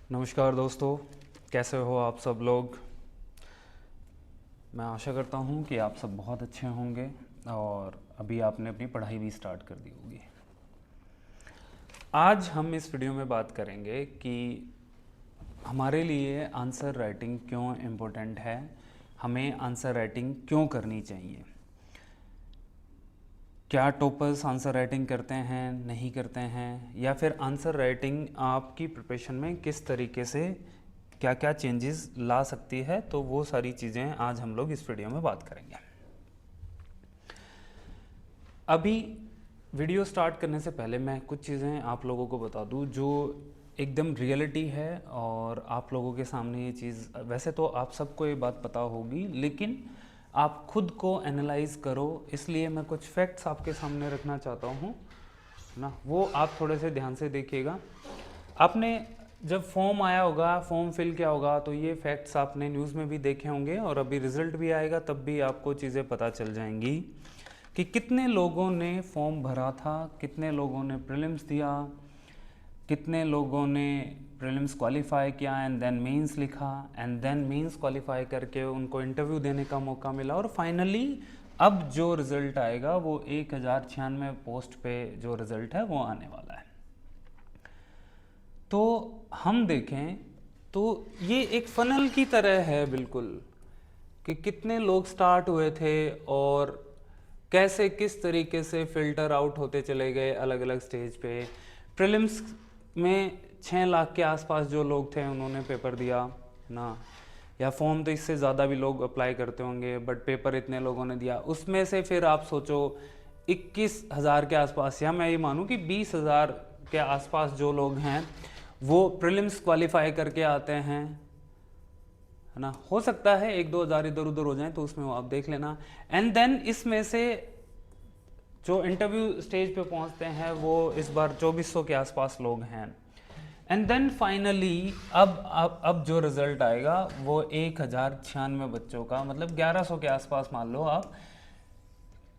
नमस्कार दोस्तों, कैसे हो आप सब लोग। मैं आशा करता हूँ कि आप सब बहुत अच्छे होंगे और अभी आपने अपनी पढ़ाई भी स्टार्ट कर दी होगी। आज हम इस वीडियो में बात करेंगे कि हमारे लिए आंसर राइटिंग क्यों इम्पोर्टेंट है, हमें आंसर राइटिंग क्यों करनी चाहिए, क्या टॉपर्स आंसर राइटिंग करते हैं नहीं करते हैं, या फिर आंसर राइटिंग आपकी प्रिपरेशन में किस तरीके से क्या क्या चेंजेस ला सकती है। तो वो सारी चीज़ें आज हम लोग इस वीडियो में बात करेंगे। अभी वीडियो स्टार्ट करने से पहले मैं कुछ चीज़ें आप लोगों को बता दूं जो एकदम रियलिटी है और आप लोगों के सामने ये चीज़, वैसे तो आप सबको ये बात पता होगी लेकिन आप खुद को एनालाइज करो, इसलिए मैं कुछ फैक्ट्स आपके सामने रखना चाहता हूँ ना, वो आप थोड़े से ध्यान से देखिएगा। आपने जब फॉर्म आया होगा, फॉर्म फिल किया होगा, तो ये फैक्ट्स आपने न्यूज़ में भी देखे होंगे और अभी रिजल्ट भी आएगा तब भी आपको चीज़ें पता चल जाएंगी कि कितने लोगों ने फॉर्म भरा था, कितने लोगों ने प्रीलिम्स दिया, कितने लोगों ने प्रीलिम्स क्वालिफाई किया एंड देन मेंस लिखा एंड देन मेंस क्वालिफाई करके उनको इंटरव्यू देने का मौका मिला और फाइनली अब जो रिज़ल्ट आएगा वो 1096 पोस्ट पे जो रिज़ल्ट है वो आने वाला है। तो हम देखें तो ये एक फनल की तरह है बिल्कुल, कि कितने लोग स्टार्ट हुए थे और कैसे किस तरीके से फिल्टर आउट होते चले गए अलग अलग स्टेज पे। प्रीलिम्स में 6 लाख के आसपास जो लोग थे उन्होंने पेपर दिया ना, या फॉर्म तो इससे ज़्यादा भी लोग अप्लाई करते होंगे बट पेपर इतने लोगों ने दिया। उसमें से फिर आप सोचो 21,000 के आसपास, या मैं ये मानूँ कि 20,000 के आसपास जो लोग हैं वो प्रीलिम्स क्वालिफाई करके आते हैं, है ना। हो सकता है 1-2 हज़ार इधर उधर हो जाए तो उसमें वो आप देख लेना। एंड देन इसमें से जो इंटरव्यू स्टेज पे पहुंचते हैं वो इस बार 2400 के आसपास लोग हैं। एंड देन फाइनली अब जो रिजल्ट आएगा वो 1096 बच्चों का, मतलब 1100 के आसपास मान लो आप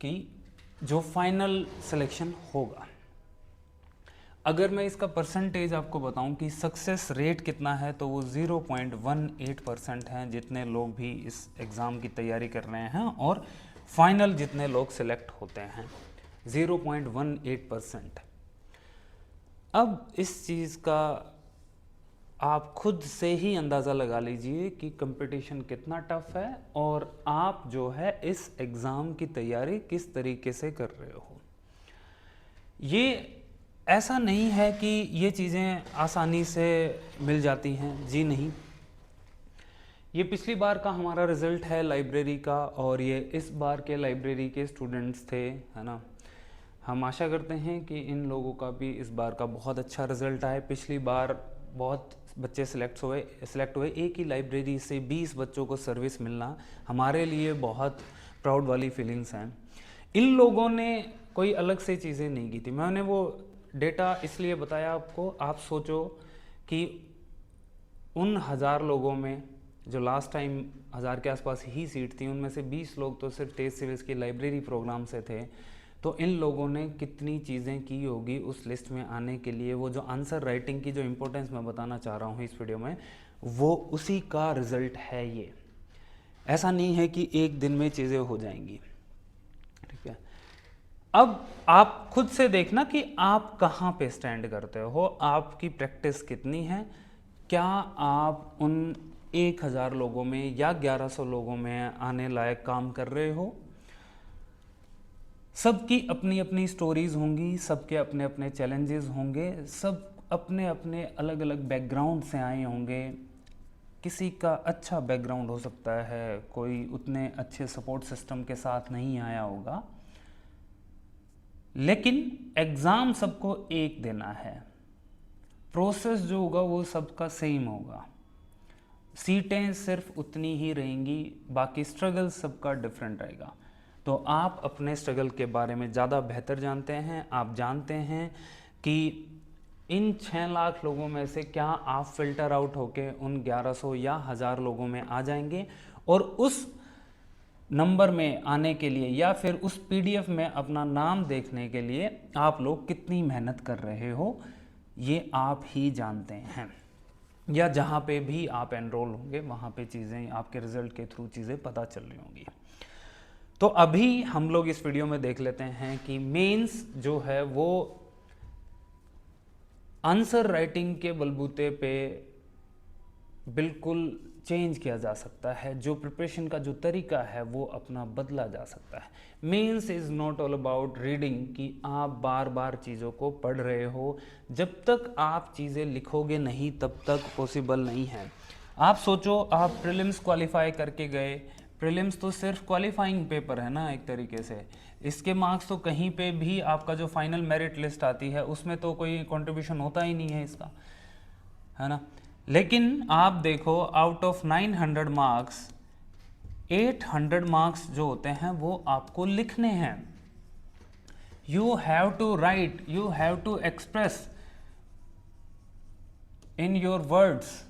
कि जो फाइनल सिलेक्शन होगा। अगर मैं इसका परसेंटेज आपको बताऊं कि सक्सेस रेट कितना है तो वो 0.18% हैं, जितने लोग भी इस एग्ज़ाम की तैयारी कर रहे हैं और फाइनल जितने लोग सिलेक्ट होते हैं 0.18%। अब इस चीज़ का आप खुद से ही अंदाज़ा लगा लीजिए कि कंपटीशन कितना टफ है और आप जो है इस एग्ज़ाम की तैयारी किस तरीके से कर रहे हो। ये ऐसा नहीं है कि ये चीज़ें आसानी से मिल जाती हैं, जी नहीं। ये पिछली बार का हमारा रिज़ल्ट है लाइब्रेरी का और ये इस बार के लाइब्रेरी के स्टूडेंट्स थे, है ना। हम आशा करते हैं कि इन लोगों का भी इस बार का बहुत अच्छा रिज़ल्ट आए। पिछली बार बहुत बच्चे सिलेक्ट हुए, एक ही लाइब्रेरी से 20 बच्चों को सर्विस मिलना हमारे लिए बहुत प्राउड वाली फीलिंग्स हैं। इन लोगों ने कोई अलग से चीज़ें नहीं की थी, मैंने वो डेटा इसलिए बताया आपको। आप सोचो कि उन 1000 लोगों में जो लास्ट टाइम 1000 के आसपास ही सीट थी, उनमें से 20 लोग तो सिर्फ टेस्ट सीरीज़ की लाइब्रेरी प्रोग्राम से थे। तो इन लोगों ने कितनी चीज़ें की होगी उस लिस्ट में आने के लिए। वो जो आंसर राइटिंग की जो इम्पोर्टेंस मैं बताना चाह रहा हूँ इस वीडियो में, वो उसी का रिज़ल्ट है। ये ऐसा नहीं है कि एक दिन में चीज़ें हो जाएंगी, ठीक है। अब आप खुद से देखना कि आप कहाँ पे स्टैंड करते हो, आपकी प्रैक्टिस कितनी है, क्या आप उन 1000 लोगों में या 1100 लोगों में आने लायक काम कर रहे हो। सबकी अपनी अपनी स्टोरीज होंगी, सबके अपने अपने चैलेंजेस होंगे, सब अपने अपने अलग अलग बैकग्राउंड से आए होंगे। किसी का अच्छा बैकग्राउंड हो सकता है, कोई उतने अच्छे सपोर्ट सिस्टम के साथ नहीं आया होगा, लेकिन एग्ज़ाम सबको एक देना है। प्रोसेस जो होगा वो सबका सेम होगा, सीटें सिर्फ उतनी ही रहेंगी, बाकी स्ट्रगल सबका डिफरेंट रहेगा। तो आप अपने स्ट्रगल के बारे में ज़्यादा बेहतर जानते हैं। आप जानते हैं कि इन 6 लाख लोगों में से क्या आप फिल्टर आउट होके उन 1100 या 1000 लोगों में आ जाएंगे, और उस नंबर में आने के लिए या फिर उस पीडीएफ में अपना नाम देखने के लिए आप लोग कितनी मेहनत कर रहे हो, ये आप ही जानते हैं। या जहाँ पे भी आप एनरोल होंगे वहाँ पे चीज़ें आपके रिजल्ट के थ्रू चीज़ें पता चल रही होंगी। तो अभी हम लोग इस वीडियो में देख लेते हैं कि मेंस जो है वो आंसर राइटिंग के बलबूते पे बिल्कुल चेंज किया जा सकता है। जो प्रिपरेशन का जो तरीका है वो अपना बदला जा सकता है। Mains is not all about reading कि आप बार बार चीज़ों को पढ़ रहे हो, जब तक आप चीज़ें लिखोगे नहीं तब तक पॉसिबल नहीं है। आप सोचो, आप प्रीलिम्स क्वालिफाई करके गए, प्रीलिम्स तो सिर्फ क्वालिफाइंग पेपर है ना एक तरीके से, इसके मार्क्स तो कहीं पे भी आपका जो फाइनल मेरिट लिस्ट आती है उसमें तो कोई कंट्रीब्यूशन होता ही नहीं है इसका, है ना। लेकिन आप देखो, आउट ऑफ 900 मार्क्स 800 मार्क्स जो होते हैं वो आपको लिखने हैं। You have to write, you have to express in your words.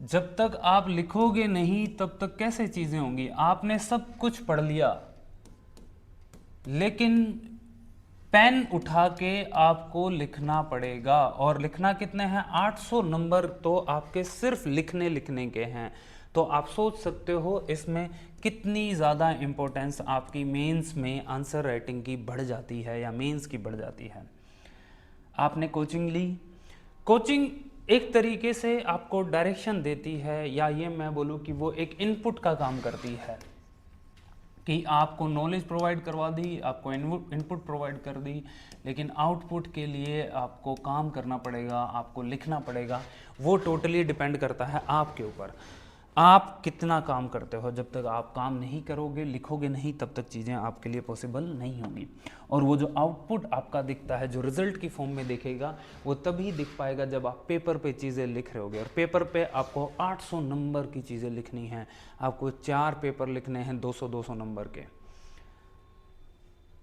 जब तक आप लिखोगे नहीं तब तक कैसे चीजें होंगी। आपने सब कुछ पढ़ लिया लेकिन पेन उठा के आपको लिखना पड़ेगा, और लिखना कितने हैं, 800 नंबर तो आपके सिर्फ लिखने के हैं। तो आप सोच सकते हो इसमें कितनी ज़्यादा इम्पोर्टेंस आपकी मेंस में आंसर राइटिंग की बढ़ जाती है या मेंस की बढ़ जाती है। आपने कोचिंग ली, कोचिंग एक तरीके से आपको डायरेक्शन देती है, या ये मैं बोलूँ कि वो एक इनपुट का काम करती है कि आपको नॉलेज प्रोवाइड करवा दी, आपको इनपुट प्रोवाइड कर दी, लेकिन आउटपुट के लिए आपको काम करना पड़ेगा, आपको लिखना पड़ेगा। वो टोटली डिपेंड करता है आपके ऊपर, आप कितना काम करते हो। जब तक आप काम नहीं करोगे, लिखोगे नहीं, तब तक चीज़ें आपके लिए पॉसिबल नहीं होंगी। और वो जो आउटपुट आपका दिखता है, जो रिजल्ट की फॉर्म में दिखेगा, वो तभी दिख पाएगा जब आप पेपर पे चीज़ें लिख रहे होगे। और पेपर पे आपको 800 नंबर की चीज़ें लिखनी हैं, आपको 4 पेपर लिखने हैं 200-200 नंबर के।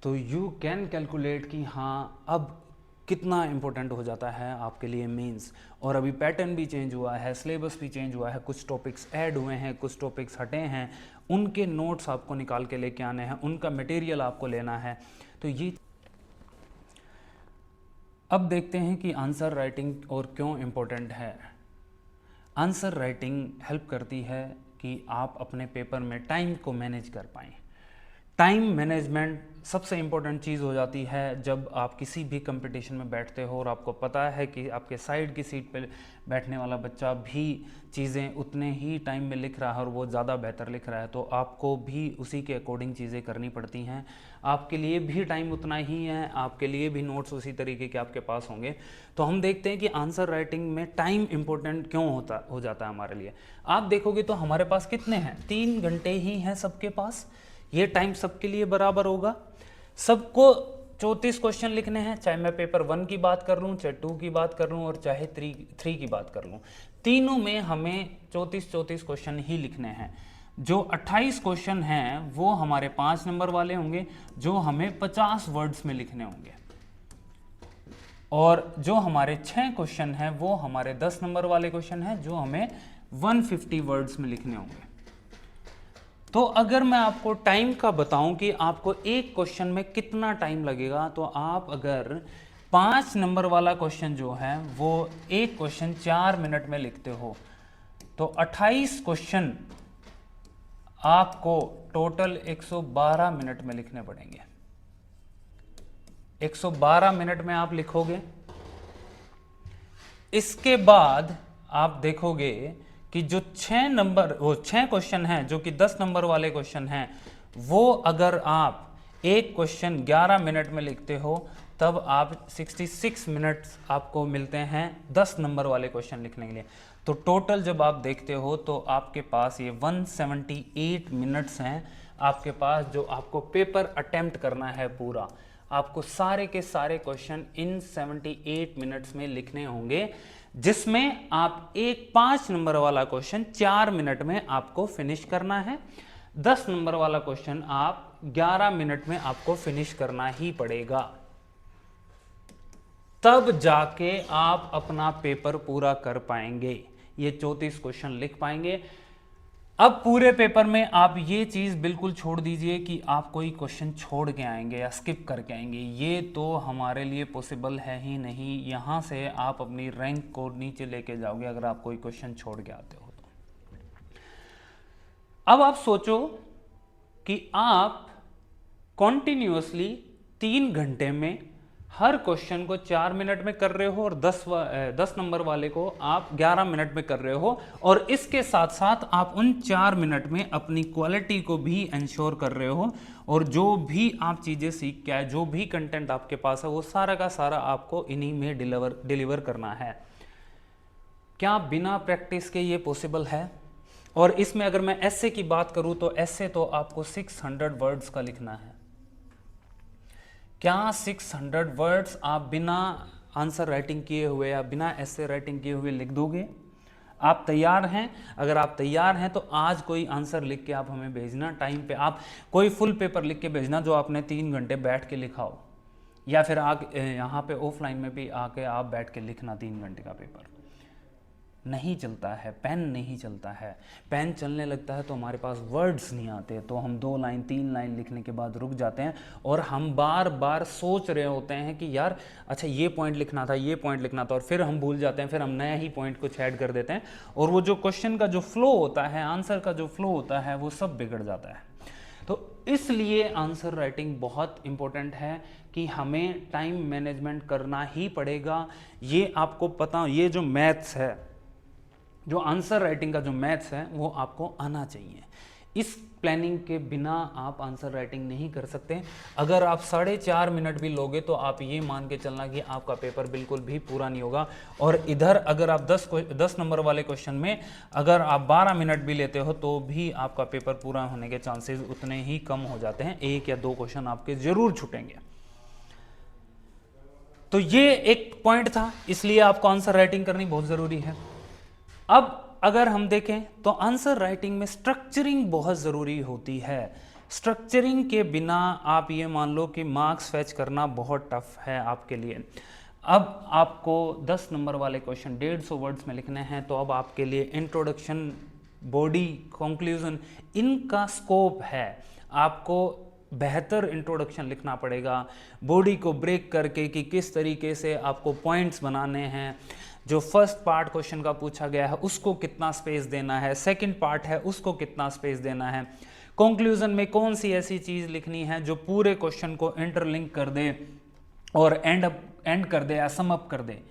तो यू कैन कैलकुलेट कि हाँ अब कितना इम्पोर्टेंट हो जाता है आपके लिए मेंस। और अभी पैटर्न भी चेंज हुआ है, सिलेबस भी चेंज हुआ है, कुछ टॉपिक्स ऐड हुए हैं, कुछ टॉपिक्स हटे हैं, उनके नोट्स आपको निकाल के लेके आने हैं, उनका मटेरियल आपको लेना है। तो ये अब देखते हैं कि आंसर राइटिंग और क्यों इम्पोर्टेंट है। आंसर राइटिंग हेल्प करती है कि आप अपने पेपर में टाइम को मैनेज कर पाएँ। टाइम मैनेजमेंट सबसे इम्पोर्टेंट चीज़ हो जाती है जब आप किसी भी कंपटीशन में बैठते हो और आपको पता है कि आपके साइड की सीट पे बैठने वाला बच्चा भी चीज़ें उतने ही टाइम में लिख रहा है और वो ज़्यादा बेहतर लिख रहा है, तो आपको भी उसी के अकॉर्डिंग चीज़ें करनी पड़ती हैं। आपके लिए भी टाइम उतना ही है, आपके लिए भी नोट्स उसी तरीके के आपके पास होंगे। तो हम देखते हैं कि आंसर राइटिंग में टाइम इम्पोर्टेंट क्यों हो जाता है हमारे लिए। आप देखोगे तो हमारे पास कितने हैं, 3 घंटे ही हैं सबके पास। ये टाइम सबके लिए बराबर होगा। सबको 34 क्वेश्चन लिखने हैं, चाहे मैं पेपर 1 की बात कर लूँ, चाहे 2 की बात कर लूँ, और चाहे 3 की बात कर लूँ। तीनों में हमें 34 क्वेश्चन ही लिखने हैं। जो 28 क्वेश्चन हैं वो हमारे 5 नंबर वाले होंगे, जो हमें 50 वर्ड्स में लिखने होंगे। और जो हमारे 6 क्वेश्चन हैं वो हमारे 10 नंबर वाले क्वेश्चन हैं, जो हमें 150 वर्ड्स में लिखने होंगे। तो अगर मैं आपको टाइम का बताऊं कि आपको एक क्वेश्चन में कितना टाइम लगेगा, तो आप अगर 5 नंबर वाला क्वेश्चन जो है वो एक क्वेश्चन 4 मिनट में लिखते हो, तो 28 क्वेश्चन आपको टोटल 112 मिनट में लिखने पड़ेंगे। 112 मिनट में आप लिखोगे। इसके बाद आप देखोगे कि जो 6 क्वेश्चन हैं, जो कि 10 नंबर वाले क्वेश्चन हैं, वो अगर आप एक क्वेश्चन 11 मिनट में लिखते हो, तब आप 66 मिनट्स आपको मिलते हैं 10 नंबर वाले क्वेश्चन लिखने के लिए। तो टोटल जब आप देखते हो तो आपके पास ये 178 मिनट्स हैं आपके पास, जो आपको पेपर अटेम्प्ट करना है पूरा। आपको सारे के सारे क्वेश्चन इन 78 मिनट्स में लिखने होंगे, जिसमें आप एक 5 नंबर वाला क्वेश्चन 4 मिनट में आपको फिनिश करना है। 10 नंबर वाला क्वेश्चन आप 11 मिनट में आपको फिनिश करना ही पड़ेगा। तब जाके आप अपना पेपर पूरा कर पाएंगे, ये 34 क्वेश्चन लिख पाएंगे। अब पूरे पेपर में आप ये चीज़ बिल्कुल छोड़ दीजिए कि आप कोई क्वेश्चन छोड़ के आएंगे या स्किप करके आएंगे, ये तो हमारे लिए पॉसिबल है ही नहीं। यहाँ से आप अपनी रैंक को नीचे लेके जाओगे अगर आप कोई क्वेश्चन छोड़ के आते हो तो। अब आप सोचो कि आप कॉन्टिन्यूसली 3 घंटे में हर क्वेश्चन को 4 मिनट में कर रहे हो और 10 नंबर वाले को आप 11 मिनट में कर रहे हो, और इसके साथ साथ आप उन 4 मिनट में अपनी क्वालिटी को भी इंश्योर कर रहे हो, और जो भी आप चीज़ें सीख के आए, जो भी कंटेंट आपके पास है, वो सारा का सारा आपको इन्हीं में डिलीवर करना है। क्या बिना प्रैक्टिस के ये पॉसिबल है? और इसमें अगर मैं एस्से की बात करूं तो एस्से तो आपको 600 वर्ड्स का लिखना है। क्या 600 वर्ड्स आप बिना आंसर राइटिंग किए हुए या बिना एस्से राइटिंग किए हुए लिख दोगे? आप तैयार हैं? अगर आप तैयार हैं तो आज कोई आंसर लिख के आप हमें भेजना टाइम पे। आप कोई फुल पेपर लिख के भेजना जो आपने 3 घंटे बैठ के लिखा हो, या फिर यहाँ पे ऑफलाइन में भी आके आप बैठ के लिखना 3 घंटे का पेपर। नहीं चलता है, पेन नहीं चलता है। पेन चलने लगता है तो हमारे पास वर्ड्स नहीं आते, तो हम 2 लाइन 3 लाइन लिखने के बाद रुक जाते हैं, और हम बार बार सोच रहे होते हैं कि यार अच्छा ये पॉइंट लिखना था, ये पॉइंट लिखना था, और फिर हम भूल जाते हैं, फिर हम नया ही पॉइंट कुछ ऐड कर देते हैं, और वो जो क्वेश्चन का जो फ्लो होता है, आंसर का जो फ्लो होता है, वो सब बिगड़ जाता है। तो इसलिए आंसर राइटिंग बहुत इंपॉर्टेंट है कि हमें टाइम मैनेजमेंट करना ही पड़ेगा। ये आपको पता, ये जो मैथ्स है, जो आंसर राइटिंग का जो मैथ्स है, वो आपको आना चाहिए। इस प्लानिंग के बिना आप आंसर राइटिंग नहीं कर सकते। अगर आप 4.5 मिनट भी लोगे तो आप ये मान के चलना कि आपका पेपर बिल्कुल भी पूरा नहीं होगा। और इधर अगर आप 10 नंबर वाले क्वेश्चन में अगर आप 12 मिनट भी लेते हो तो भी आपका पेपर पूरा होने के चांसेस उतने ही कम हो जाते हैं। 1 या 2 क्वेश्चन आपके जरूर छूटेंगे। तो ये एक पॉइंट था, इसलिए आपको आंसर राइटिंग करनी बहुत ज़रूरी है। अब अगर हम देखें तो आंसर राइटिंग में स्ट्रक्चरिंग बहुत ज़रूरी होती है। स्ट्रक्चरिंग के बिना आप ये मान लो कि मार्क्स फैच करना बहुत टफ है आपके लिए। अब आपको 10 नंबर वाले क्वेश्चन 150 वर्ड्स में लिखने हैं, तो अब आपके लिए इंट्रोडक्शन, बॉडी, कंक्लूजन, इनका स्कोप है। आपको बेहतर इंट्रोडक्शन लिखना पड़ेगा, बॉडी को ब्रेक करके कि किस तरीके से आपको पॉइंट्स बनाने हैं। जो फर्स्ट पार्ट क्वेश्चन का पूछा गया है उसको कितना स्पेस देना है, सेकंड पार्ट है उसको कितना स्पेस देना है, कंक्लूजन में कौन सी ऐसी चीज़ लिखनी है जो पूरे क्वेश्चन को इंटरलिंक कर दे और एंड कर दे या सम अप कर दे।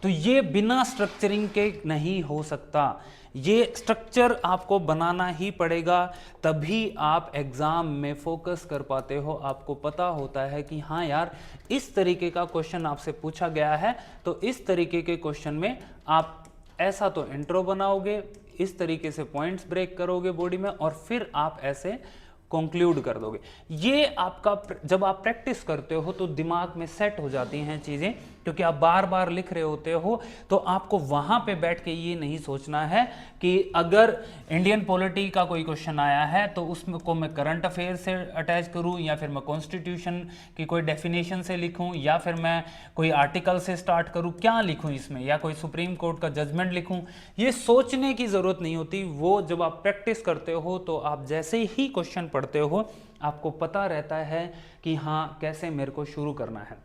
तो ये बिना स्ट्रक्चरिंग के नहीं हो सकता। ये स्ट्रक्चर आपको बनाना ही पड़ेगा, तभी आप एग्जाम में फोकस कर पाते हो। आपको पता होता है कि हाँ यार, इस तरीके का क्वेश्चन आपसे पूछा गया है, तो इस तरीके के क्वेश्चन में आप ऐसा तो इंट्रो बनाओगे, इस तरीके से पॉइंट्स ब्रेक करोगे बॉडी में, और फिर आप ऐसे कंक्लूड कर दोगे। ये आपका जब आप प्रैक्टिस करते हो तो दिमाग में सेट हो जाती हैं चीज़ें, क्योंकि आप बार बार लिख रहे होते हो। तो आपको वहाँ पे बैठ के ये नहीं सोचना है कि अगर इंडियन पॉलिटी का कोई क्वेश्चन आया है तो उसमें को मैं करंट अफेयर से अटैच करूँ, या फिर मैं कॉन्स्टिट्यूशन की कोई डेफिनेशन से लिखूँ, या फिर मैं कोई आर्टिकल से स्टार्ट करूँ, क्या लिखूँ इसमें, या कोई सुप्रीम कोर्ट का जजमेंट लिखूँ। ये सोचने की ज़रूरत नहीं होती। वो जब आप प्रैक्टिस करते हो तो आप जैसे ही क्वेश्चन पढ़ते हो आपको पता रहता है कि हाँ कैसे मेरे को शुरू करना है।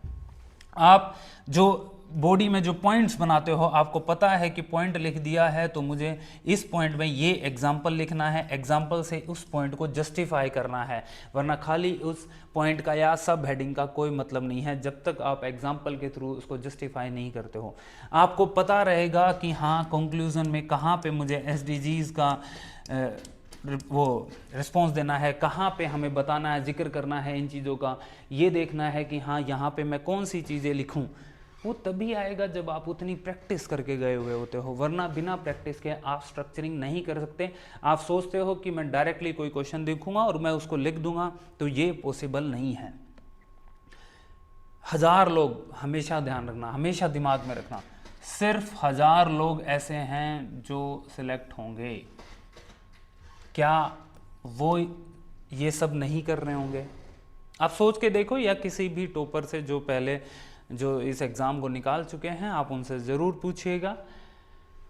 आप जो बॉडी में जो पॉइंट्स बनाते हो, आपको पता है कि पॉइंट लिख दिया है तो मुझे इस पॉइंट में ये एग्जाम्पल लिखना है, एग्जाम्पल से उस पॉइंट को जस्टिफाई करना है, वरना खाली उस पॉइंट का या सब हेडिंग का कोई मतलब नहीं है जब तक आप एग्जाम्पल के थ्रू उसको जस्टिफाई नहीं करते हो। आपको पता रहेगा कि हाँ कंक्लूजन में कहाँ पे मुझे SDGs का वो रिस्पॉन्स देना है, कहाँ पे हमें बताना है, जिक्र करना है इन चीज़ों का, ये देखना है कि हाँ यहाँ पे मैं कौन सी चीज़ें लिखूँ। वो तभी आएगा जब आप उतनी प्रैक्टिस करके गए हुए होते हो, वरना बिना प्रैक्टिस के आप स्ट्रक्चरिंग नहीं कर सकते। आप सोचते हो कि मैं डायरेक्टली कोई क्वेश्चन देखूंगा और मैं उसको लिख दूंगा, तो ये पॉसिबल नहीं है। 1000 लोग, हमेशा ध्यान रखना, हमेशा दिमाग में रखना, सिर्फ 1000 लोग ऐसे हैं जो सिलेक्ट होंगे। क्या वो ये सब नहीं कर रहे होंगे? आप सोच के देखो, या किसी भी टॉपर से जो पहले जो इस एग्ज़ाम को निकाल चुके हैं, आप उनसे ज़रूर पूछिएगा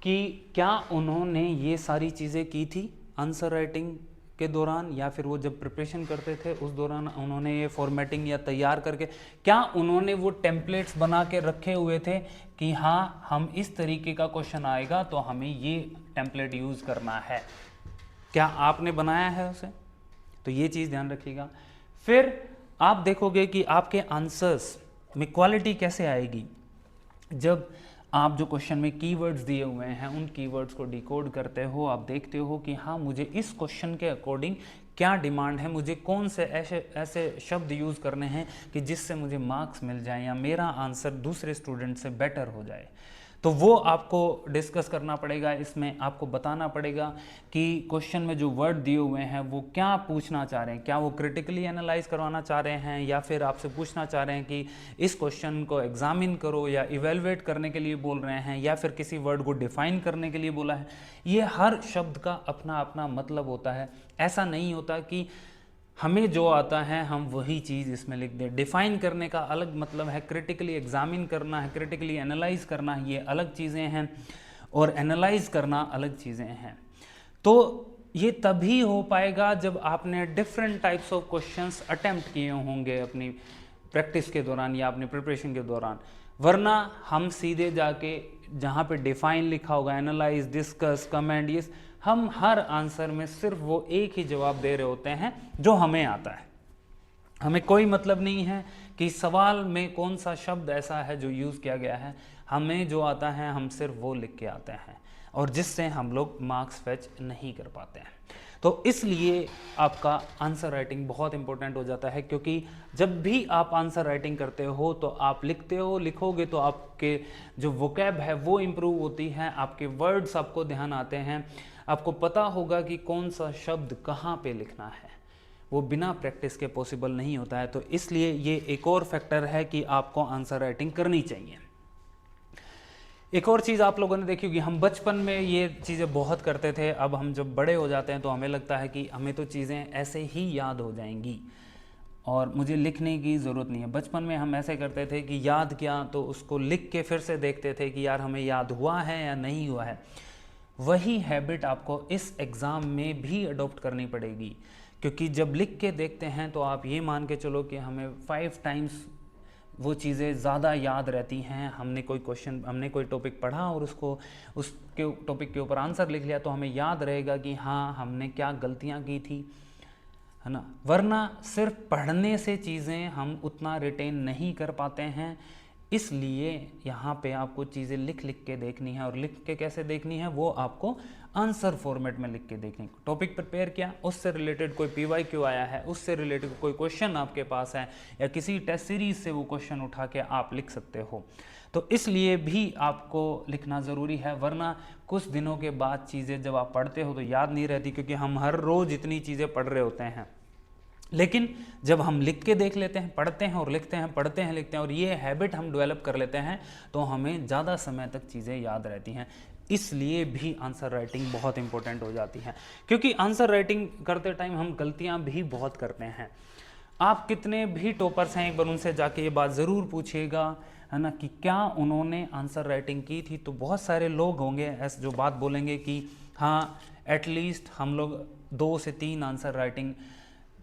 कि क्या उन्होंने ये सारी चीज़ें की थी। आंसर राइटिंग के दौरान या फिर वो जब प्रिपरेशन करते थे उस दौरान उन्होंने ये फॉर्मेटिंग या तैयार करके, क्या उन्होंने वो टेम्पलेट्स बना के रखे हुए थे कि हाँ हम इस तरीके का क्वेश्चन आएगा तो हमें ये टेम्पलेट यूज़ करना है? क्या आपने बनाया है उसे? तो ये चीज़ ध्यान रखिएगा। फिर आप देखोगे कि आपके आंसर्स में क्वालिटी कैसे आएगी जब आप जो क्वेश्चन में कीवर्ड्स दिए हुए हैं उन कीवर्ड्स को डिकोड करते हो, आप देखते हो कि हाँ मुझे इस क्वेश्चन के अकॉर्डिंग क्या डिमांड है, मुझे कौन से ऐसे शब्द यूज़ करने हैं कि जिससे मुझे मार्क्स मिल जाए या मेरा आंसर दूसरे स्टूडेंट से बेटर हो जाए। तो वो आपको डिस्कस करना पड़ेगा, इसमें आपको बताना पड़ेगा कि क्वेश्चन में जो वर्ड दिए हुए हैं वो क्या पूछना चाह रहे हैं, क्या वो क्रिटिकली एनालाइज करवाना चाह रहे हैं या फिर आपसे पूछना चाह रहे हैं कि इस क्वेश्चन को एग्जामिन करो या इवेलुएट करने के लिए बोल रहे हैं या फिर किसी वर्ड को डिफाइन करने के लिए बोला है। ये हर शब्द का अपना अपना मतलब होता है। ऐसा नहीं होता कि हमें जो आता है हम वही चीज़ इसमें लिख दें। डिफाइन करने का अलग मतलब है, क्रिटिकली एग्जामिन करना है, क्रिटिकली एनालाइज करना है, ये अलग चीज़ें हैं, और एनालाइज करना अलग चीज़ें हैं। तो ये तभी हो पाएगा जब आपने different types of questions attempt किए होंगे अपनी प्रैक्टिस के दौरान या अपनी प्रिपरेशन के दौरान। वरना हम सीधे जाके जहाँ पे डिफाइन लिखा होगा, एनालाइज, डिस्कस, कमेंट, ये हम हर आंसर में सिर्फ वो एक ही जवाब दे रहे होते हैं जो हमें आता है। हमें कोई मतलब नहीं है कि सवाल में कौन सा शब्द ऐसा है जो यूज़ किया गया है। हमें जो आता है हम सिर्फ वो लिख के आते हैं और जिससे हम लोग मार्क्स फेच नहीं कर पाते हैं। तो इसलिए आपका आंसर राइटिंग बहुत इंपॉर्टेंट हो जाता है, क्योंकि जब भी आप आंसर राइटिंग करते हो तो आप लिखते हो, लिखोगे तो आपके जो वोकैब है वो इम्प्रूव होती है, आपके वर्ड्स आपको ध्यान आते हैं, आपको पता होगा कि कौन सा शब्द कहाँ पे लिखना है। वो बिना प्रैक्टिस के पॉसिबल नहीं होता है। तो इसलिए ये एक और फैक्टर है कि आपको आंसर राइटिंग करनी चाहिए। एक और चीज़ आप लोगों ने देखी होगी, हम बचपन में ये चीज़ें बहुत करते थे, अब हम जब बड़े हो जाते हैं तो हमें लगता है कि हमें तो चीज़ें ऐसे ही याद हो जाएंगी और मुझे लिखने की ज़रूरत नहीं है। बचपन में हम ऐसे करते थे कि याद किया तो उसको लिख के फिर से देखते थे कि यार हमें याद हुआ है या नहीं हुआ है। वही हैबिट आपको इस एग्ज़ाम में भी अडॉप्ट करनी पड़ेगी, क्योंकि जब लिख के देखते हैं तो आप ये मान के चलो कि हमें 5 टाइम्स वो चीज़ें ज़्यादा याद रहती हैं। हमने कोई टॉपिक पढ़ा और उसके टॉपिक के ऊपर आंसर लिख लिया तो हमें याद रहेगा कि हाँ हमने क्या गलतियाँ की थी, है ना। वरना सिर्फ पढ़ने से चीज़ें हम उतना रिटेन नहीं कर पाते हैं। इसलिए यहाँ पे आपको चीज़ें लिख के देखनी है, और लिख के कैसे देखनी है वो आपको आंसर फॉर्मेट में लिख के देखनी। टॉपिक प्रिपेयर किया, उससे रिलेटेड कोई PYQ आया है, उससे रिलेटेड कोई क्वेश्चन आपके पास है या किसी टेस्ट सीरीज से वो क्वेश्चन उठा के आप लिख सकते हो। तो इसलिए भी आपको लिखना ज़रूरी है, वरना कुछ दिनों के बाद चीज़ें जब आप पढ़ते हो तो याद नहीं रहती, क्योंकि हम हर रोज़ इतनी चीज़ें पढ़ रहे होते हैं। लेकिन जब हम लिख के देख लेते हैं, पढ़ते हैं और लिखते हैं, पढ़ते हैं लिखते हैं, और ये हैबिट हम डेवलप कर लेते हैं तो हमें ज़्यादा समय तक चीज़ें याद रहती हैं। इसलिए भी आंसर राइटिंग बहुत इंपॉर्टेंट हो जाती है, क्योंकि आंसर राइटिंग करते टाइम हम गलतियां भी बहुत करते हैं। आप कितने भी टॉपर्स हैं, एक बार उनसे जाके ये बात ज़रूर पूछिएगा, है ना, कि क्या उन्होंने आंसर राइटिंग की थी। तो बहुत सारे लोग होंगे ऐसे जो बात बोलेंगे कि हाँ एटलीस्ट हम लोग 2 से 3 आंसर राइटिंग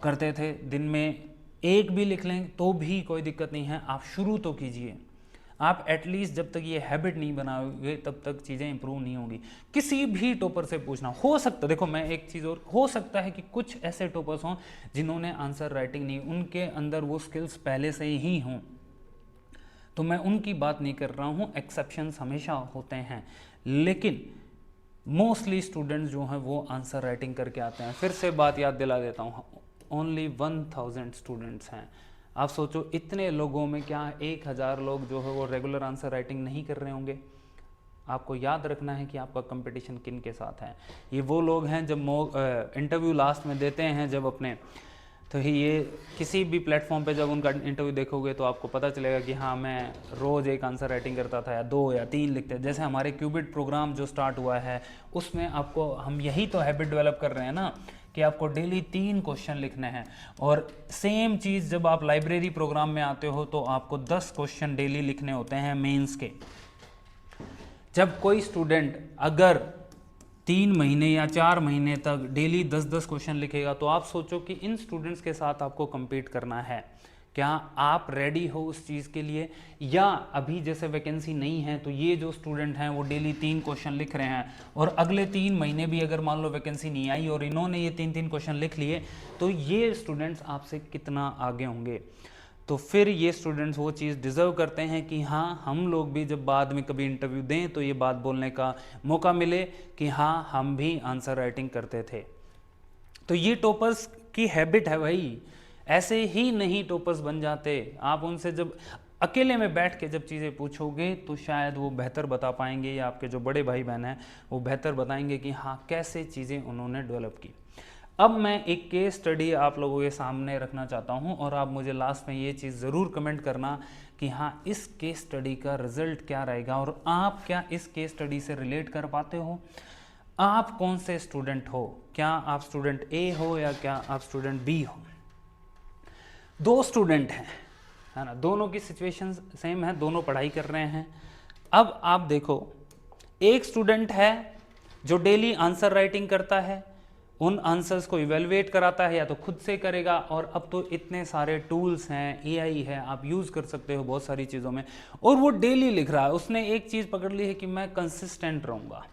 करते थे, दिन में 1 भी लिख लें तो भी कोई दिक्कत नहीं है। आप शुरू तो कीजिए, आप एटलीस्ट जब तक ये हैबिट नहीं बनाओगे तब तक चीज़ें इंप्रूव नहीं होंगी। किसी भी टॉपर से पूछना, हो सकता, देखो मैं एक चीज़ और, हो सकता है कि कुछ ऐसे टॉपर्स हों जिन्होंने आंसर राइटिंग नहीं, उनके अंदर वो स्किल्स पहले से ही हों, तो मैं उनकी बात नहीं कर रहा हूँ, एक्सेप्शंस हमेशा होते हैं। लेकिन मोस्टली स्टूडेंट्स जो हैं वो आंसर राइटिंग करके आते हैं। फिर से बात याद दिला देता हूँ, ओनली 1000 स्टूडेंट्स हैं। आप सोचो इतने लोगों में क्या 1000 लोग जो है वो रेगुलर आंसर राइटिंग नहीं कर रहे होंगे। आपको याद रखना है कि आपका कंपटीशन किन के साथ है। ये वो लोग हैं जब इंटरव्यू लास्ट में देते हैं जब अपने, तो ये किसी भी प्लेटफॉर्म पे जब उनका इंटरव्यू देखोगे तो आपको पता चलेगा कि हाँ मैं रोज़ एक आंसर राइटिंग करता था या 2 या 3 लिखते। जैसे हमारे क्यूबिट प्रोग्राम जो स्टार्ट हुआ है उसमें आपको हम यही तो हैबिट डेवलप कर रहे हैं ना, कि आपको डेली 3 क्वेश्चन लिखने हैं। और सेम चीज़ जब आप लाइब्रेरी प्रोग्राम में आते हो तो आपको 10 क्वेश्चन डेली लिखने होते हैं मेंस के। जब कोई स्टूडेंट अगर 3 महीने या 4 महीने तक डेली 10-10 क्वेश्चन लिखेगा, तो आप सोचो कि इन स्टूडेंट्स के साथ आपको compete करना है, क्या आप रेडी हो उस चीज़ के लिए? या अभी जैसे वैकेंसी नहीं है तो ये जो स्टूडेंट हैं वो डेली 3 क्वेश्चन लिख रहे हैं, और अगले 3 महीने भी अगर मान लो वैकेंसी नहीं आई और इन्होंने ये 3-3 क्वेश्चन लिख लिए, तो ये स्टूडेंट्स आपसे कितना आगे होंगे? तो फिर ये स्टूडेंट्स वो चीज़ डिज़र्व करते हैं कि हाँ, हम लोग भी जब बाद में कभी इंटरव्यू दें तो ये बात बोलने का मौका मिले कि हाँ, हम भी आंसर राइटिंग करते थे। तो ये टॉपर्स की हैबिट है भाई, ऐसे ही नहीं टॉपर्स बन जाते। आप उनसे जब अकेले में बैठ के जब चीज़ें पूछोगे तो शायद वो बेहतर बता पाएंगे, या आपके जो बड़े भाई बहन हैं वो बेहतर बताएंगे कि हाँ, कैसे चीज़ें उन्होंने डेवलप की। अब मैं एक केस स्टडी आप लोगों के सामने रखना चाहता हूँ, और आप मुझे लास्ट में ये चीज़ ज़रूर कमेंट करना कि हाँ, इस केस स्टडी का रिजल्ट क्या रहेगा, और आप क्या इस केस स्टडी से रिलेट कर पाते हो? आप कौन से स्टूडेंट हो? क्या आप स्टूडेंट ए हो या क्या आप स्टूडेंट बी हो? 2 स्टूडेंट हैं, है ना, दोनों की सिचुएशन सेम है, दोनों पढ़ाई कर रहे हैं। अब आप देखो, एक स्टूडेंट है जो डेली आंसर राइटिंग करता है, उन आंसर्स को इवेलुएट कराता है, या तो खुद से करेगा, और अब तो इतने सारे टूल्स हैं, एआई है, आप यूज़ कर सकते हो बहुत सारी चीज़ों में, और वो डेली लिख रहा है। उसने एक चीज़ पकड़ ली है कि मैं कंसिस्टेंट रहूँगा।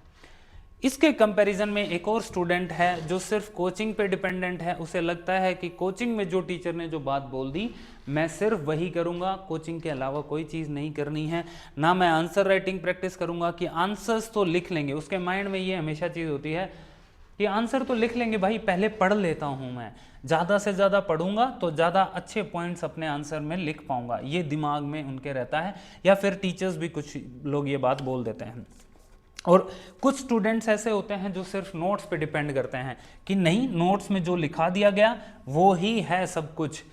इसके कंपैरिजन में एक और स्टूडेंट है जो सिर्फ कोचिंग पे डिपेंडेंट है। उसे लगता है कि कोचिंग में जो टीचर ने जो बात बोल दी मैं सिर्फ वही करूंगा, कोचिंग के अलावा कोई चीज़ नहीं करनी है, ना मैं आंसर राइटिंग प्रैक्टिस करूंगा कि आंसर्स तो लिख लेंगे। उसके माइंड में ये हमेशा चीज़ होती है कि आंसर तो लिख लेंगे भाई, पहले पढ़ लेता हूँ, मैं ज़्यादा से ज़्यादा पढ़ूंगा तो ज़्यादा अच्छे पॉइंट्स अपने आंसर में लिख पाऊंगा, ये दिमाग में उनके रहता है। या फिर टीचर्स भी कुछ लोग ये बात बोल देते हैं। और कुछ स्टूडेंट्स ऐसे होते हैं जो सिर्फ नोट्स पे डिपेंड करते हैं कि नहीं, नोट्स में जो लिखा दिया गया वो ही है सब कुछ,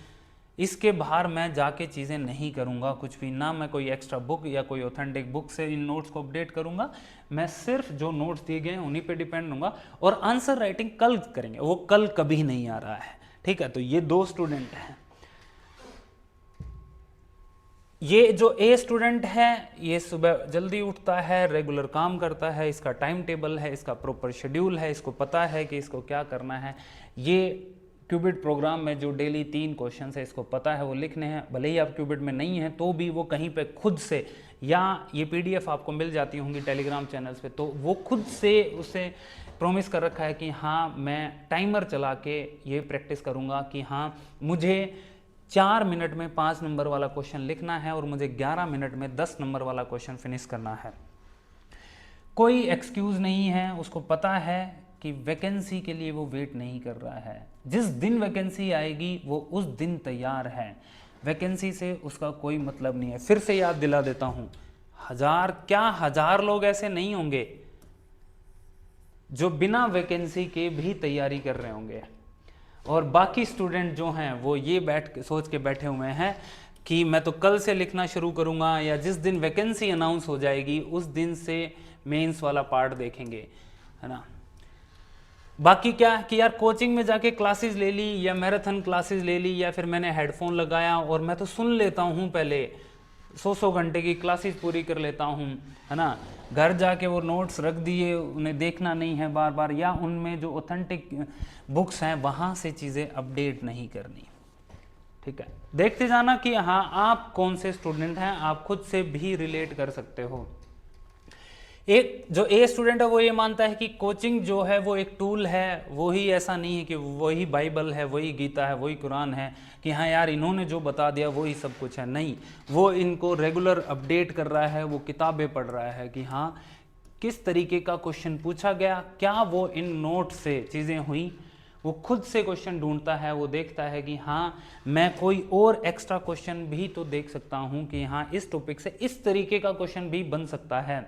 इसके बाहर मैं जाके चीज़ें नहीं करूँगा कुछ भी, ना मैं कोई एक्स्ट्रा बुक या कोई ऑथेंटिक बुक से इन नोट्स को अपडेट करूँगा, मैं सिर्फ जो नोट्स दिए गए हैं उन्हीं पे डिपेंड रहूँगा। और आंसर राइटिंग कल करेंगे, वो कल कभी नहीं आ रहा है, ठीक है। तो ये 2 स्टूडेंट हैं। ये जो ए स्टूडेंट है ये सुबह जल्दी उठता है, रेगुलर काम करता है, इसका टाइम टेबल है, इसका प्रॉपर शेड्यूल है, इसको पता है कि इसको क्या करना है। ये क्यूबिट प्रोग्राम में जो डेली 3 क्वेश्चन है इसको पता है वो लिखने हैं, भले ही आप क्यूबिट में नहीं हैं तो भी वो कहीं पे खुद से, या ये पीडीएफ आपको मिल जाती होंगी टेलीग्राम चैनल्स पे, तो वो खुद से उसे प्रॉमिस कर रखा है कि हाँ, मैं टाइमर चला के ये प्रैक्टिस करूँगा कि हाँ, मुझे 4 मिनट में 5 नंबर वाला क्वेश्चन लिखना है और मुझे 11 मिनट में 10 नंबर वाला क्वेश्चन फिनिश करना है। कोई एक्सक्यूज़ नहीं है, उसको पता है कि वैकेंसी के लिए वो वेट नहीं कर रहा है, जिस दिन वैकेंसी आएगी वो उस दिन तैयार है, वैकेंसी से उसका कोई मतलब नहीं है। फिर से याद दिला देता हूँ, हजार लोग ऐसे नहीं होंगे जो बिना वैकेंसी के भी तैयारी कर रहे होंगे, और बाकी स्टूडेंट जो हैं वो ये सोच के बैठे हुए हैं कि मैं तो कल से लिखना शुरू करूंगा, या जिस दिन वैकेंसी अनाउंस हो जाएगी उस दिन से मेंस वाला पार्ट देखेंगे, है ना। बाकी क्या कि यार कोचिंग में जाके क्लासेस ले ली या मैराथन क्लासेस ले ली, या फिर मैंने हेडफोन लगाया और मैं तो सुन लेता हूँ, पहले 100 घंटे की क्लासेस पूरी कर लेता हूँ, है ना। घर जाके वो नोट्स रख दिए, उन्हें देखना नहीं है बार बार, या उनमें जो ऑथेंटिक बुक्स हैं वहाँ से चीज़ें अपडेट नहीं करनी, ठीक है। देखते जाना कि हाँ, आप कौन से स्टूडेंट हैं, आप खुद से भी रिलेट कर सकते हो। एक जो ए स्टूडेंट है वो ये मानता है कि कोचिंग जो है वो एक टूल है, वो ही, ऐसा नहीं है कि वही बाइबल है, वही गीता है, वही कुरान है कि हाँ यार इन्होंने जो बता दिया वही सब कुछ है। नहीं, वो इनको रेगुलर अपडेट कर रहा है, वो किताबें पढ़ रहा है कि हाँ किस तरीके का क्वेश्चन पूछा गया, क्या वो इन नोट से चीज़ें हुई, वो खुद से क्वेश्चन ढूंढता है, वो देखता है कि हाँ मैं कोई और एक्स्ट्रा क्वेश्चन भी तो देख सकता हूँ कि हाँ इस टॉपिक से इस तरीके का क्वेश्चन भी बन सकता है।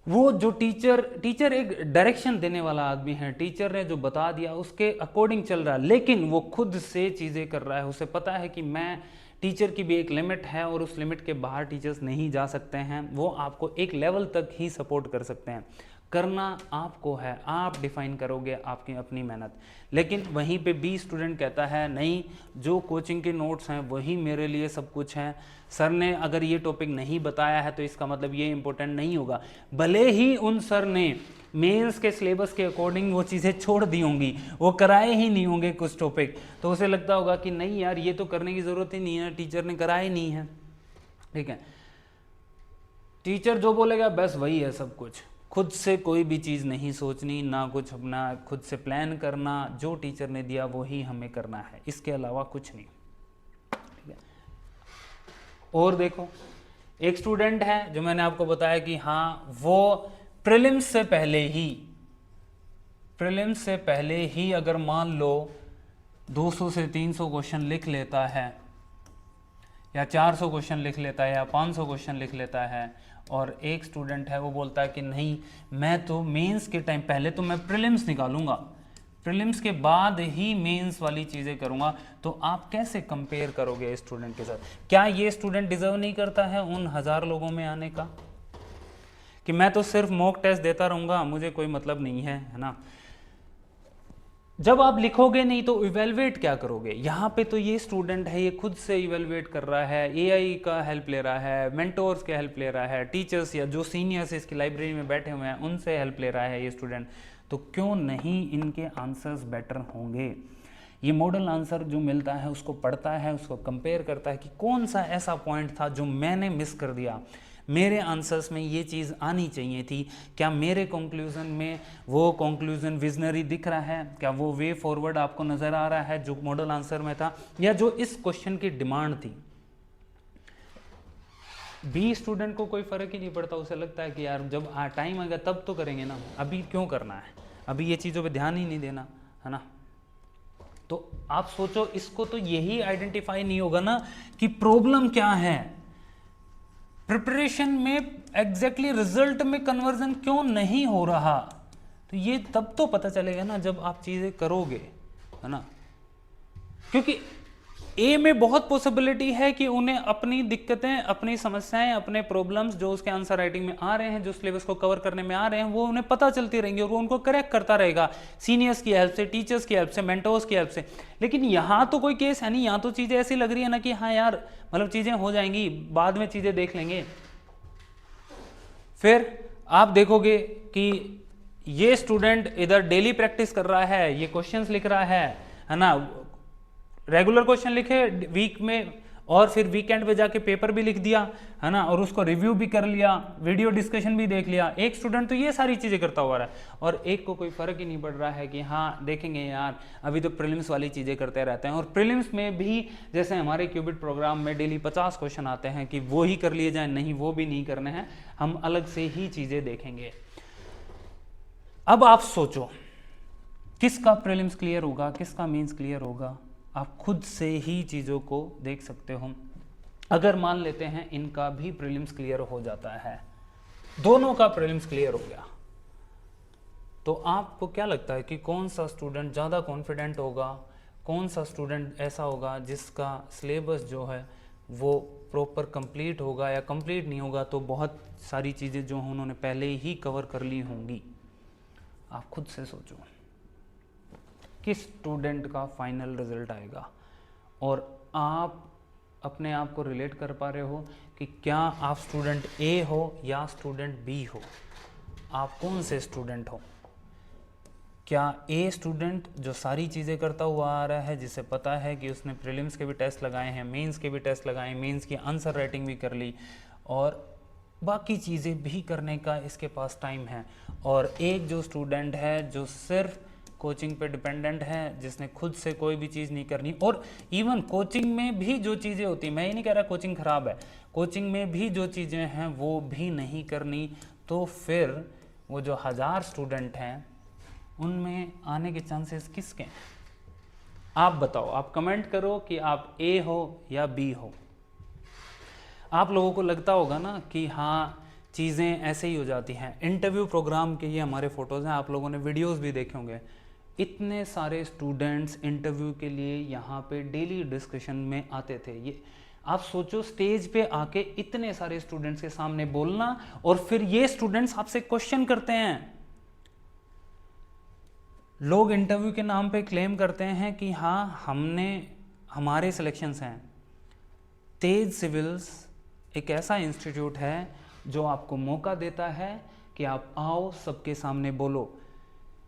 वो जो टीचर एक डायरेक्शन देने वाला आदमी है, टीचर ने जो बता दिया उसके अकॉर्डिंग चल रहा है, लेकिन वो खुद से चीज़ें कर रहा है। उसे पता है कि मैं, टीचर की भी एक लिमिट है और उस लिमिट के बाहर टीचर्स नहीं जा सकते हैं, वो आपको एक लेवल तक ही सपोर्ट कर सकते हैं। करना आपको है, आप डिफाइन करोगे आपकी अपनी मेहनत। लेकिन वहीं पे बी स्टूडेंट कहता है नहीं, जो कोचिंग के नोट्स हैं वही मेरे लिए सब कुछ हैं, सर ने अगर ये टॉपिक नहीं बताया है तो इसका मतलब ये इंपॉर्टेंट नहीं होगा। भले ही उन सर ने मेंस के सिलेबस के अकॉर्डिंग वो चीज़ें छोड़ दी होंगी, वो कराए ही नहीं होंगे कुछ टॉपिक, तो उसे लगता होगा कि नहीं यार ये तो करने की ज़रूरत ही नहीं है, टीचर ने कराया ही नहीं है। ठीक है, टीचर जो बोलेगा बस वही है सब कुछ, खुद से कोई भी चीज़ नहीं सोचनी, ना कुछ अपना खुद से प्लान करना, जो टीचर ने दिया वो ही हमें करना है, इसके अलावा कुछ नहीं। ठीक है, और देखो एक स्टूडेंट है जो मैंने आपको बताया कि हाँ वो प्रीलिम्स से पहले ही अगर मान लो 200 से 300 क्वेश्चन लिख लेता है, या 400 क्वेश्चन लिख लेता है, या 500 क्वेश्चन लिख लेता है, और एक स्टूडेंट है वो बोलता है कि नहीं मैं तो मेंस के टाइम पहले तो मैं प्रीलिम्स निकालूंगा, प्रीलिम्स के बाद ही मेंस वाली चीज़ें करूंगा, तो आप कैसे कंपेयर करोगे स्टूडेंट के साथ? क्या ये स्टूडेंट डिजर्व नहीं करता है उन 1000 लोगों में आने का, कि मैं तो सिर्फ मॉक टेस्ट देता रहूंगा, मुझे कोई मतलब नहीं है, है ना? जब आप लिखोगे नहीं तो इवेलुएट क्या करोगे? यहाँ पे तो ये स्टूडेंट है, ये खुद से इवेलुएट कर रहा है, एआई का हेल्प ले रहा है, मेंटोर्स के हेल्प ले रहा है, टीचर्स या जो सीनियर्स इसकी लाइब्रेरी में बैठे हुए हैं उनसे हेल्प ले रहा है ये स्टूडेंट, तो क्यों नहीं इनके आंसर्स बेटर होंगे? ये मॉडल आंसर जो मिलता है उसको पढ़ता है, उसको कंपेयर करता है कि कौन सा ऐसा पॉइंट था जो मैंने मिस कर दिया, मेरे आंसर्स में ये चीज़ आनी चाहिए थी, क्या मेरे कंक्लूजन में वो कंक्लूजन विजनरी दिख रहा है, क्या वो वे फॉरवर्ड आपको नज़र आ रहा है जो मॉडल आंसर में था, या जो इस क्वेश्चन की डिमांड थी? बी स्टूडेंट को कोई फ़र्क ही नहीं पड़ता, उसे लगता है कि यार जब टाइम आएगा तब तो करेंगे ना, अभी क्यों करना है, अभी ये चीज़ों पे ध्यान ही नहीं देना, है ना? तो आप सोचो, इसको तो यही आइडेंटिफाई नहीं होगा ना कि प्रॉब्लम क्या है, प्रिपरेशन में एग्जैक्टली रिजल्ट में कन्वर्जन क्यों नहीं हो रहा, तो ये तब तो पता चलेगा ना जब आप चीज़ें करोगे, है ना? क्योंकि ए में बहुत पॉसिबिलिटी है कि उन्हें अपनी दिक्कतें, अपनी समस्याएं, अपने प्रॉब्लम्स जो उसके आंसर राइटिंग में आ रहे हैं, जो सिलेबस को कवर करने में आ रहे हैं, वो उन्हें पता चलती रहेंगी और वो उनको करेक्ट करता रहेगा सीनियर्स की हेल्प से, टीचर्स की हेल्प से, मेंटोर्स की हेल्प से। लेकिन यहाँ तो कोई केस है नहीं, यहाँ तो चीज़ें ऐसी लग रही है ना कि हाँ यार मतलब चीज़ें हो जाएंगी, बाद में चीज़ें देख लेंगे। फिर आप देखोगे कि ये स्टूडेंट इधर डेली प्रैक्टिस कर रहा है, ये क्वेश्चंस लिख रहा है ना, रेगुलर क्वेश्चन लिखे वीक में और फिर वीकेंड पे जाके पेपर भी लिख दिया, है ना, और उसको रिव्यू भी कर लिया, वीडियो डिस्कशन भी देख लिया। एक स्टूडेंट तो ये सारी चीज़ें करता हुआ रहा है और एक को कोई फ़र्क ही नहीं पड़ रहा है कि हाँ देखेंगे यार अभी तो प्रीलिम्स वाली चीज़ें करते रहते हैं। और प्रीलिम्स में भी जैसे हमारे क्यूबिट प्रोग्राम में डेली 50 क्वेश्चन आते हैं कि वो ही कर लिए जाए, नहीं वो भी नहीं करने हैं, हम अलग से ही चीज़ें देखेंगे। अब आप सोचो किसका प्रीलिम्स क्लियर होगा, किसका मेंस क्लियर होगा, आप खुद से ही चीज़ों को देख सकते हो। अगर मान लेते हैं इनका भी प्रीलिम्स क्लियर हो जाता है, दोनों का प्रीलिम्स क्लियर हो गया, तो आपको क्या लगता है कि कौन सा स्टूडेंट ज़्यादा कॉन्फिडेंट होगा, कौन सा स्टूडेंट ऐसा होगा जिसका सिलेबस जो है वो प्रॉपर कंप्लीट होगा, या कंप्लीट नहीं होगा तो बहुत सारी चीज़ें जो उन्होंने पहले ही कवर कर ली होंगी? आप खुद से सोचो किस स्टूडेंट का फाइनल रिजल्ट आएगा, और आप अपने आप को रिलेट कर पा रहे हो कि क्या आप स्टूडेंट ए हो या स्टूडेंट बी हो, आप कौन से स्टूडेंट हो? क्या ए स्टूडेंट जो सारी चीज़ें करता हुआ आ रहा है, जिसे पता है कि उसने प्रीलिम्स के भी टेस्ट लगाए हैं, मेंस के भी टेस्ट लगाए, मेंस की आंसर राइटिंग भी कर ली और बाकी चीज़ें भी करने का इसके पास टाइम है, और एक जो स्टूडेंट है जो सिर्फ कोचिंग पे डिपेंडेंट है, जिसने खुद से कोई भी चीज़ नहीं करनी, और इवन कोचिंग में भी जो चीज़ें होती हैं, मैं ये नहीं कह रहा कोचिंग ख़राब है, कोचिंग में भी जो चीज़ें हैं वो भी नहीं करनी, तो फिर वो जो 1000 स्टूडेंट हैं उनमें आने के चांसेस किसके हैं? आप बताओ, आप कमेंट करो कि आप ए हो या बी हो। आप लोगों को लगता होगा ना कि हाँ चीज़ें ऐसे ही हो जाती हैं। इंटरव्यू प्रोग्राम के ये हमारे फ़ोटोज़ हैं, आप लोगों ने वीडियोस भी देखे होंगे। इतने सारे स्टूडेंट्स इंटरव्यू के लिए यहाँ पे डेली डिस्कशन में आते थे। ये आप सोचो स्टेज पे आके इतने सारे स्टूडेंट्स के सामने बोलना, और फिर ये स्टूडेंट्स आपसे क्वेश्चन करते हैं, लोग इंटरव्यू के नाम पे क्लेम करते हैं कि हाँ हमारे सिलेक्शंस हैं। तेज सिविल्स एक ऐसा इंस्टीट्यूट है जो आपको मौका देता है कि आप आओ सबके सामने बोलो।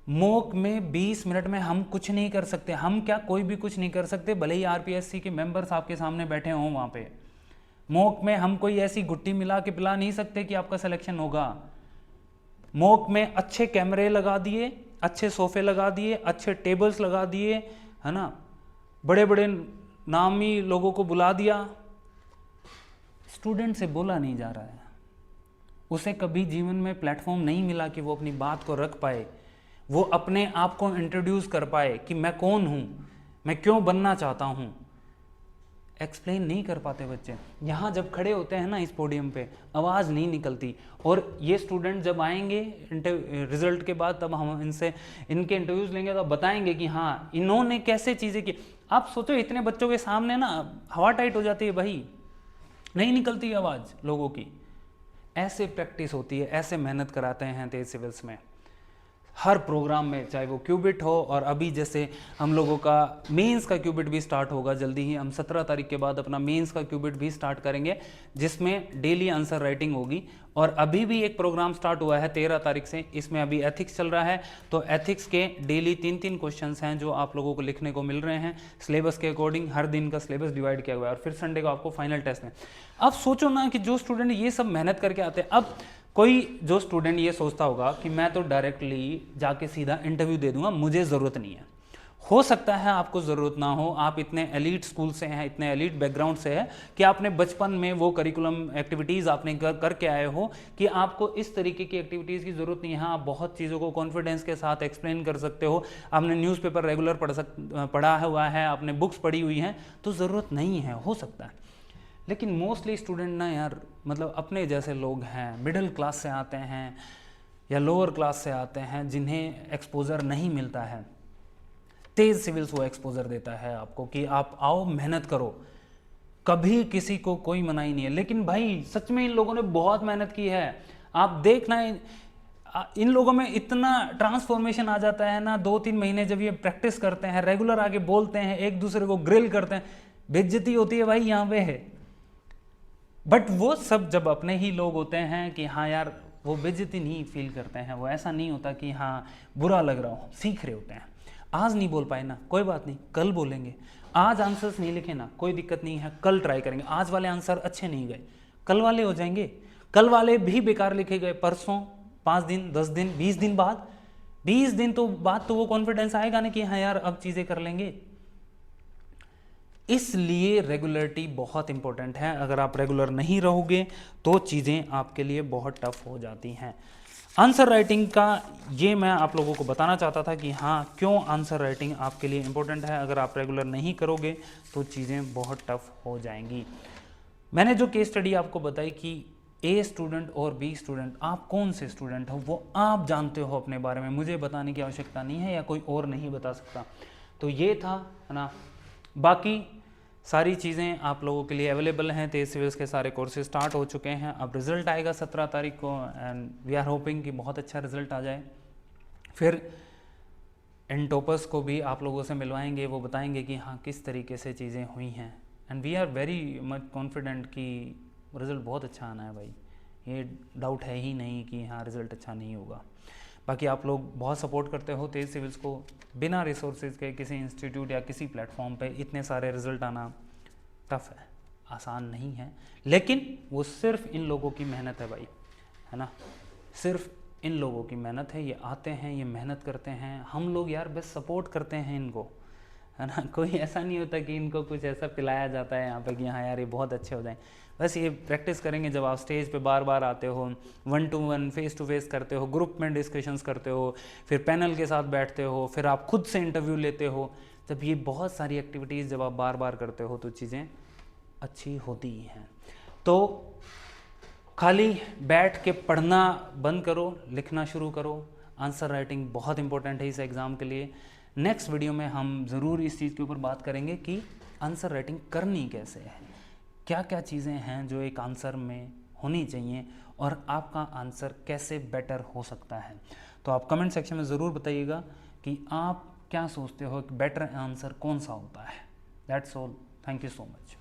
मॉक में 20 मिनट में हम कुछ नहीं कर सकते, हम क्या कोई भी कुछ नहीं कर सकते, भले ही आरपीएससी के मेंबर्स आपके सामने बैठे हों वहाँ पे। मॉक में हम कोई ऐसी गुट्टी मिला के पिला नहीं सकते कि आपका सिलेक्शन होगा। मॉक में अच्छे कैमरे लगा दिए, अच्छे सोफे लगा दिए, अच्छे टेबल्स लगा दिए, है ना, बड़े बड़े नामी लोगों को बुला दिया, स्टूडेंट से बोला नहीं जा रहा है। उसे कभी जीवन में प्लेटफॉर्म नहीं मिला कि वो अपनी बात को रख पाए, वो अपने आप को इंट्रोड्यूस कर पाए कि मैं कौन हूँ, मैं क्यों बनना चाहता हूँ। एक्सप्लेन नहीं कर पाते बच्चे। यहाँ जब खड़े होते हैं ना इस पोडियम पे, आवाज़ नहीं निकलती। और ये स्टूडेंट जब आएंगे रिजल्ट के बाद, तब हम इनके इंटरव्यूज़ लेंगे तो बताएंगे कि हाँ इन्होंने कैसे चीज़ें की। आप सोचो इतने बच्चों के सामने ना हवा टाइट हो जाती है भाई, नहीं निकलती आवाज़ लोगों की। ऐसे प्रैक्टिस होती है, ऐसे मेहनत कराते हैं तेज सिविल्स में हर प्रोग्राम में, चाहे वो क्यूबिट हो। और अभी जैसे हम लोगों का मेंस का क्यूबिट भी स्टार्ट होगा जल्दी ही। हम 17 तारीख के बाद अपना मेंस का क्यूबिट भी स्टार्ट करेंगे, जिसमें डेली आंसर राइटिंग होगी। और अभी भी एक प्रोग्राम स्टार्ट हुआ है 13 तारीख से, इसमें अभी एथिक्स चल रहा है। तो एथिक्स के डेली 3-3 क्वेश्चंस हैं जो आप लोगों को लिखने को मिल रहे हैं सिलेबस के अकॉर्डिंग। हर दिन का सिलेबस डिवाइड किया हुआ है और फिर संडे को आपको फाइनल टेस्ट है। अब सोचो ना कि जो स्टूडेंट ये सब मेहनत करके आते हैं, अब कोई जो स्टूडेंट ये सोचता होगा कि मैं तो डायरेक्टली जाके सीधा इंटरव्यू दे दूंगा, मुझे ज़रूरत नहीं है। हो सकता है आपको ज़रूरत ना हो, आप इतने एलीट स्कूल से हैं, इतने एलीट बैकग्राउंड से है कि आपने बचपन में वो करिकुलम एक्टिविटीज़ आपने करके आए हो कि आपको इस तरीके की एक्टिविटीज़ की ज़रूरत नहीं है। आप बहुत चीज़ों को कॉन्फिडेंस के साथ एक्सप्लेन कर सकते हो, आपने न्यूज़पेपर रेगुलर पढ़ा हुआ है, आपने बुक्स पढ़ी हुई हैं, तो ज़रूरत नहीं है, हो सकता है। लेकिन मोस्टली स्टूडेंट ना यार, मतलब अपने जैसे लोग हैं, मिडिल क्लास से आते हैं या लोअर क्लास से आते हैं, जिन्हें एक्सपोज़र नहीं मिलता है। तेज सिविल्स वो एक्सपोज़र देता है आपको कि आप आओ मेहनत करो। कभी किसी को कोई मनाही नहीं है। लेकिन भाई सच में इन लोगों ने बहुत मेहनत की है। आप देखना इन लोगों में इतना ट्रांसफॉर्मेशन आ जाता है ना, 2-3 महीने जब ये प्रैक्टिस करते हैं, रेगुलर आके बोलते हैं, एक दूसरे को ग्रिल करते हैं, बेइज्जती होती है भाई यहाँ पे है। बट वो सब जब अपने ही लोग होते हैं कि हाँ यार, वो बेइज्जती नहीं फील करते हैं, वो ऐसा नहीं होता कि हाँ बुरा लग रहा हो, सीख रहे होते हैं। आज नहीं बोल पाए ना, कोई बात नहीं, कल बोलेंगे। आज आंसर्स नहीं लिखे ना, कोई दिक्कत नहीं है, कल ट्राई करेंगे। आज वाले आंसर अच्छे नहीं गए, कल वाले हो जाएंगे। कल वाले भी बेकार लिखे गए, परसों, 5 दिन, 10 दिन, 20 दिन बाद, 20 दिन तो बाद तो वो कॉन्फिडेंस आएगा ना कि हाँ यार अब चीज़ें कर लेंगे। इसलिए रेगुलरिटी बहुत इंपॉर्टेंट है। अगर आप रेगुलर नहीं रहोगे तो चीज़ें आपके लिए बहुत टफ हो जाती हैं। आंसर राइटिंग का ये मैं आप लोगों को बताना चाहता था कि हाँ क्यों आंसर राइटिंग आपके लिए इम्पोर्टेंट है। अगर आप रेगुलर नहीं करोगे तो चीज़ें बहुत टफ हो जाएंगी। मैंने जो केस स्टडी आपको बताई कि ए स्टूडेंट और बी स्टूडेंट, आप कौन से स्टूडेंट हो वो आप जानते हो अपने बारे में, मुझे बताने की आवश्यकता नहीं है या कोई और नहीं बता सकता। तो ये था, है ना। बाकी सारी चीज़ें आप लोगों के लिए अवेलेबल हैं। तेज सिविल्स के सारे कोर्सेज स्टार्ट हो चुके हैं। अब रिज़ल्ट आएगा 17 तारीख को एंड वी आर होपिंग कि बहुत अच्छा रिज़ल्ट आ जाए। फिर इन टॉपर्स को भी आप लोगों से मिलवाएंगे, वो बताएंगे कि हाँ किस तरीके से चीज़ें हुई हैं। And we are very much confident कि रिज़ल्ट बहुत अच्छा आना है भाई, ये डाउट है ही नहीं कि हाँ रिज़ल्ट अच्छा नहीं होगा। बाकी आप लोग बहुत सपोर्ट करते हो तेज सिविल्स को। बिना रिसोर्सेज के किसी इंस्टीट्यूट या किसी प्लेटफॉर्म पे इतने सारे रिजल्ट आना टफ है, आसान नहीं है। लेकिन वो सिर्फ इन लोगों की मेहनत है भाई, है ना, सिर्फ इन लोगों की मेहनत है। ये आते हैं, ये मेहनत करते हैं, हम लोग यार बस सपोर्ट करते हैं इनको, है ना। कोई ऐसा नहीं होता कि इनको कुछ ऐसा पिलाया जाता है यहाँ पे कि हाँ यार ये बहुत अच्छे हो जाएं। बस ये प्रैक्टिस करेंगे। जब आप स्टेज पे बार बार आते हो, 1-to-1 फेस टू फेस करते हो, ग्रुप में डिस्कशंस करते हो, फिर पैनल के साथ बैठते हो, फिर आप खुद से इंटरव्यू लेते हो, जब ये बहुत सारी एक्टिविटीज़ जब आप बार बार करते हो तो चीज़ें अच्छी होती हैं। तो खाली बैठ के पढ़ना बंद करो, लिखना शुरू करो। आंसर राइटिंग बहुत इंपॉर्टेंट है इस एग्ज़ाम के लिए। नेक्स्ट वीडियो में हम ज़रूर इस चीज़ के ऊपर बात करेंगे कि आंसर राइटिंग करनी कैसे है, क्या क्या चीज़ें हैं जो एक आंसर में होनी चाहिए और आपका आंसर कैसे बेटर हो सकता है। तो आप कमेंट सेक्शन में ज़रूर बताइएगा कि आप क्या सोचते हो कि बेटर आंसर कौन सा होता है। That's all, thank you so much.